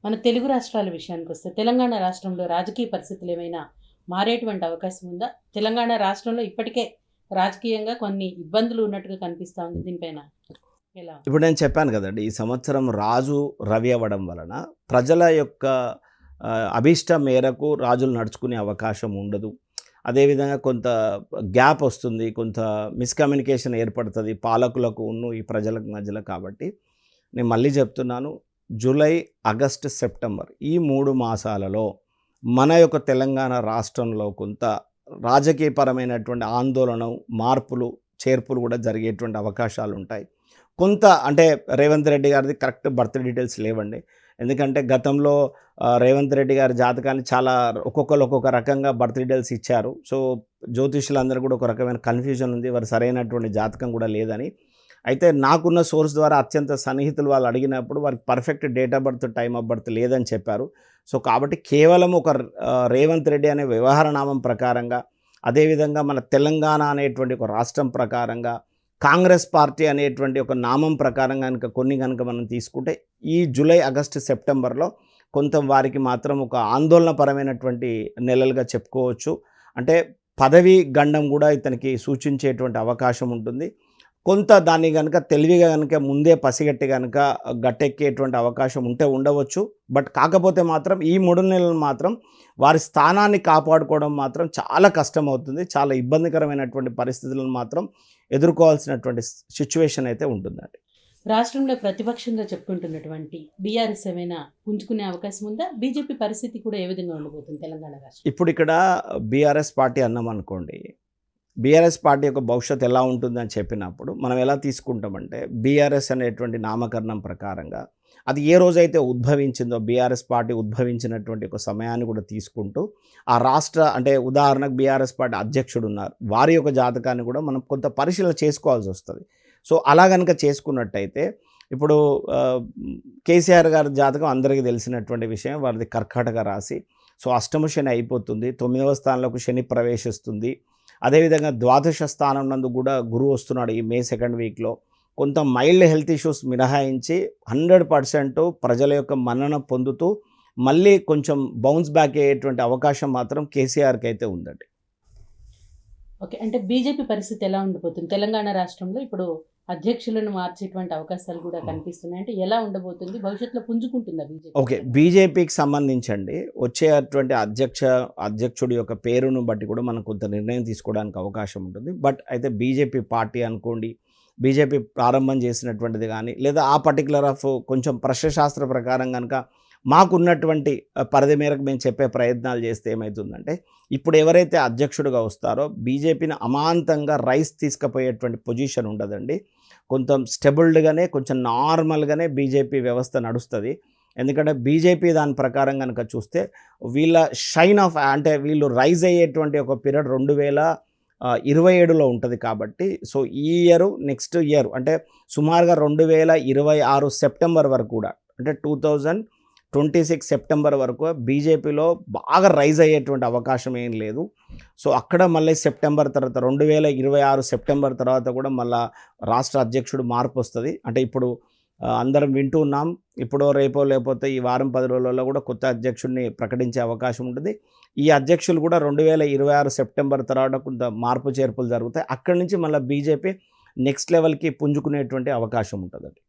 మన తెలుగు రాష్ట్రాల విషయానికొస్తే తెలంగాణ రాష్ట్రంలో రాజకీయ పరిస్థితులు ఏమైనా మారేటువంటి అవకాశం ఉందా? తెలంగాణ రాష్ట్రంలో ఇప్పటికే రాజకీయంగా కొన్ని ఇబ్బందులు ఉన్నట్టుగా కనిపిస్తా ఉంది. దీనిపైన ఎలా? ఇప్పుడు నేను చెప్పాను కదండీ! ఈ సంవత్సరం రాజు రవి అవ్వడం వలన ప్రజల యొక్క అభీష్టం మేరకు రాజులు నడుచుకునే అవకాశం ఉండదు. అదేవిధంగా కొంత గ్యాప్ వస్తుంది. కొంత మిస్‌కమ్యూనికేషన్ ఏర్పడతది పాలకులకును, ఈ ప్రజలకు మధ్యలో. కాబట్టి నేను మళ్ళీ చెప్తున్నాను. జూలై, ఆగస్టు, సెప్టెంబర్ ఈ 3 మాసాలలో మన యొక్క తెలంగాణ రాష్ట్రంలో కొంత రాజకీయపరమైనటువంటి ఆందోళన, మార్పులు, చేర్పులు కూడా జరిగేటువంటి అవకాశాలుంటాయి. కొంత అంటే రేవంత్ రెడ్డి గారిది కరెక్ట్ బర్త్ డీటెయిల్స్ లేవండి. ఎందుకంటే గతంలో రేవంత్ రెడ్డి గారి జాతకాన్ని చాలా ఒక్కొక్కరు ఒక్కొక్క రకంగా బర్త్ డీటెయిల్స్ ఇచ్చారు. సో జ్యోతిష్యులందరూ కూడా ఒక రకమైన కన్ఫ్యూజన్ ఉంది. వారు సరైనటువంటి జాతకం కూడా లేదని. అయితే నాకున్న సోర్స్ ద్వారా అత్యంత సన్నిహితులు వాళ్ళు అడిగినప్పుడు వారికి perfect date of birth, time of birth లేదని చెప్పారు. సో కాబట్టి కేవలం ఒక రేవంత్ రెడ్డి అనే వ్యవహార నామం ప్రకారంగా, అదేవిధంగా మన తెలంగాణ అనేటువంటి ఒక రాష్ట్రం ప్రకారంగా, కాంగ్రెస్ పార్టీ అనేటువంటి ఒక నామం ప్రకారం కనుక మనం తీసుకుంటే ఈ జూలై, ఆగస్టు, సెప్టెంబర్లో కొంత వారికి మాత్రం ఒక ఆందోళనపరమైనటువంటి నెలలుగా చెప్పుకోవచ్చు. అంటే పదవీ గండం కూడా ఇతనికి సూచించేటువంటి అవకాశం ఉంటుంది. కొంత దాన్ని కనుక తెలివిగా కనుక ముందే పసిగట్టి కనుక గట్టెక్కేటువంటి అవకాశం ఉంటే ఉండవచ్చు. బట్ కాకపోతే మాత్రం ఈ 3 నెలలు మాత్రం వారి స్థానాన్ని కాపాడుకోవడం మాత్రం చాలా కష్టమవుతుంది. చాలా ఇబ్బందికరమైనటువంటి పరిస్థితులను మాత్రం ఎదుర్కోవాల్సినటువంటి సిచ్యువేషన్ అయితే ఉంటుందండి. రాష్ట్రంలో ప్రతిపక్షంగా చెప్పుకుంటున్నటువంటి బీఆర్ఎస్ ఏమైనా పుంజుకునే అవకాశం ఉందా? బీజేపీ పరిస్థితి కూడా ఏ విధంగా ఉండబోతుంది తెలంగాణ రాష్ట్రం? ఇప్పుడు ఇక్కడ బీఆర్ఎస్ పార్టీ అన్నామనుకోండి, బీఆర్ఎస్ పార్టీ యొక్క భవిష్యత్తు ఎలా ఉంటుందని చెప్పినప్పుడు మనం ఎలా తీసుకుంటామంటే, బీఆర్ఎస్ అనేటువంటి నామకరణం ప్రకారంగా అది ఏ రోజైతే ఉద్భవించిందో, బీఆర్ఎస్ పార్టీ ఉద్భవించినటువంటి ఒక సమయాన్ని కూడా తీసుకుంటూ ఆ రాష్ట్ర అంటే ఉదాహరణకు బీఆర్ఎస్ పార్టీ అధ్యక్షుడు ఉన్నారు, వారి యొక్క జాతకాన్ని కూడా మనం కొంత పరిశీలన చేసుకోవాల్సి వస్తుంది. సో అలా కనుక చేసుకున్నట్టయితే ఇప్పుడు కేసీఆర్ గారి జాతకం అందరికీ తెలిసినటువంటి విషయం. వారిది కర్కాటక రాశి. సో అష్టమ శని అయిపోతుంది, 9వ స్థానంలోకి శని ప్రవేశిస్తుంది. అదేవిధంగా ద్వాదశ స్థానం నందు కూడా గురువు వస్తున్నాడు ఈ మే 2nd వీక్లో. కొంత మైల్డ్ హెల్త్ ఇష్యూస్ మినహాయించి 100% ప్రజల యొక్క మన్నన పొందుతూ మళ్ళీ కొంచెం బౌన్స్ బ్యాక్ అయ్యేటువంటి అవకాశం మాత్రం కేసీఆర్కి అయితే ఉందండి. ఓకే. అంటే బీజేపీ పరిస్థితి ఎలా ఉండబోతుంది? తెలంగాణ రాష్ట్రంలో ఇప్పుడు అధ్యక్షులను మార్చేటువంటి అవకాశాలు కూడా కనిపిస్తున్నాయి. అంటే ఎలా ఉండబోతుంది? భవిష్యత్తులో పుంజుకుంటుందా బీజేపీ? ఓకే. బీజేపీకి సంబంధించండి వచ్చేటువంటి అధ్యక్షుడి యొక్క పేరును బట్టి కూడా మనం కొంత నిర్ణయం తీసుకోవడానికి అవకాశం ఉంటుంది. బట్ అయితే బీజేపీ పార్టీ అనుకోండి, బీజేపీ ప్రారంభం చేసినటువంటిది కానీ, లేదా ఆ పర్టికులర్ ఆఫ్ కొంచెం ప్రశ్నశాస్త్ర ప్రకారం కనుక మాకున్నటువంటి పరిధి మేరకు మేము చెప్పే ప్రయత్నాలు చేస్తే ఏమవుతుందంటే, ఇప్పుడు ఎవరైతే అధ్యక్షుడిగా వస్తారో బీజేపీని అమాంతంగా రైస్ తీసుకుపోయేటువంటి పొజిషన్ ఉండదండి. కొంచెం స్టెబుల్డ్గానే, కొంచెం నార్మల్గానే బీజేపీ వ్యవస్థ నడుస్తుంది. ఎందుకంటే బీజేపీ దాని ప్రకారం కనుక చూస్తే వీళ్ళ షైన్ ఆఫ్ అంటే వీళ్ళు రైజ్ అయ్యేటువంటి ఒక పీరియడ్ 2027లో ఉంటుంది. కాబట్టి సో ఈ ఇయర్, నెక్స్ట్ ఇయర్ అంటే సుమారుగా 2026 సెప్టెంబర్ వరకు కూడా, అంటే 2026 సెప్టెంబర్ వరకు బీజేపీలో బాగా రైజ్ అయ్యేటువంటి అవకాశం ఏం లేదు. సో అక్కడ మళ్ళీ సెప్టెంబర్ తర్వాత 2026 సెప్టెంబర్ తర్వాత కూడా మళ్ళీ రాష్ట్ర అధ్యక్షుడు మార్పు వస్తుంది. అంటే ఇప్పుడు అందరం వింటూ ఉన్నాం. ఇప్పుడో రేపో లేకపోతే ఈ వారం 10 రోజులలో కూడా కొత్త అధ్యక్షుడిని ప్రకటించే అవకాశం ఉంటుంది. ఈ అధ్యక్షులు కూడా 2026 సెప్టెంబర్ తర్వాత కొంత మార్పు చేర్పులు జరుగుతాయి. అక్కడి నుంచి మళ్ళీ బీజేపీ నెక్స్ట్ లెవెల్కి పుంజుకునేటువంటి అవకాశం ఉంటుందండి.